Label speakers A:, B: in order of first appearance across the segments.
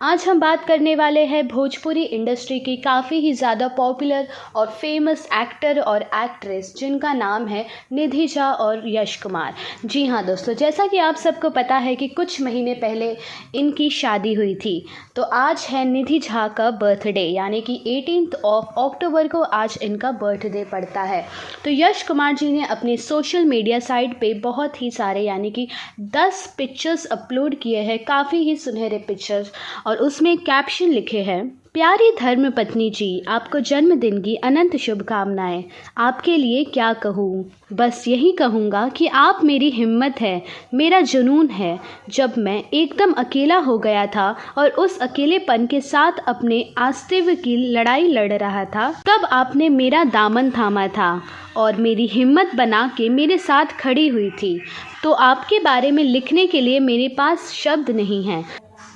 A: आज हम बात करने वाले हैं भोजपुरी इंडस्ट्री की काफ़ी ही ज़्यादा पॉपुलर और फेमस एक्टर और एक्ट्रेस जिनका नाम है निधि झा और यश कुमार। जी हाँ दोस्तों, जैसा कि आप सबको पता है कि कुछ महीने पहले इनकी शादी हुई थी। तो आज है निधि झा का बर्थडे, यानी कि 18 अक्टूबर को आज इनका बर्थडे पड़ता है। तो यश कुमार जी ने अपने सोशल मीडिया साइट पे बहुत ही सारे यानी कि 10 पिक्चर्स अपलोड किए हैं, काफ़ी ही सुनहरे पिक्चर्स, और उसमें कैप्शन लिखे हैं, प्यारी धर्म पत्नी जी, आपको जन्मदिन की अनंत शुभकामनाएं। आपके लिए क्या कहूँ, बस यही कहूँगा कि आप मेरी हिम्मत है, मेरा जुनून है। जब मैं एकदम अकेला हो गया था और उस अकेलेपन के साथ अपने अस्तित्व की लड़ाई लड़ रहा था, तब आपने मेरा दामन थामा था और मेरी हिम्मत बना के मेरे साथ खड़ी हुई थी। तो आपके बारे में लिखने के लिए मेरे पास शब्द नहीं हैं।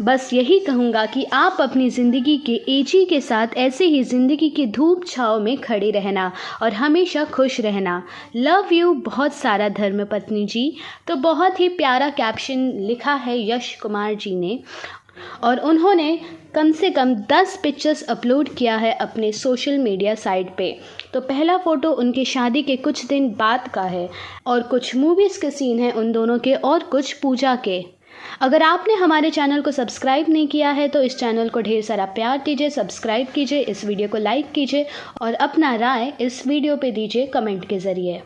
A: बस यही कहूँगा कि आप अपनी ज़िंदगी के एजी के साथ ऐसे ही ज़िंदगी की धूप छाँव में खड़े रहना और हमेशा खुश रहना। लव यू बहुत सारा धर्मपत्नी जी। तो बहुत ही प्यारा कैप्शन लिखा है यश कुमार जी ने, और उन्होंने कम से कम 10 पिक्चर्स अपलोड किया है अपने सोशल मीडिया साइट पे। तो पहला फ़ोटो उनकी शादी के कुछ दिन बाद का है, और कुछ मूवीज़ के सीन हैं उन दोनों के, और कुछ पूजा के। अगर आपने हमारे चैनल को सब्सक्राइब नहीं किया है तो इस चैनल को ढेर सारा प्यार दीजिए, सब्सक्राइब कीजिए, इस वीडियो को लाइक कीजिए और अपना राय इस वीडियो पे दीजिए कमेंट के ज़रिए।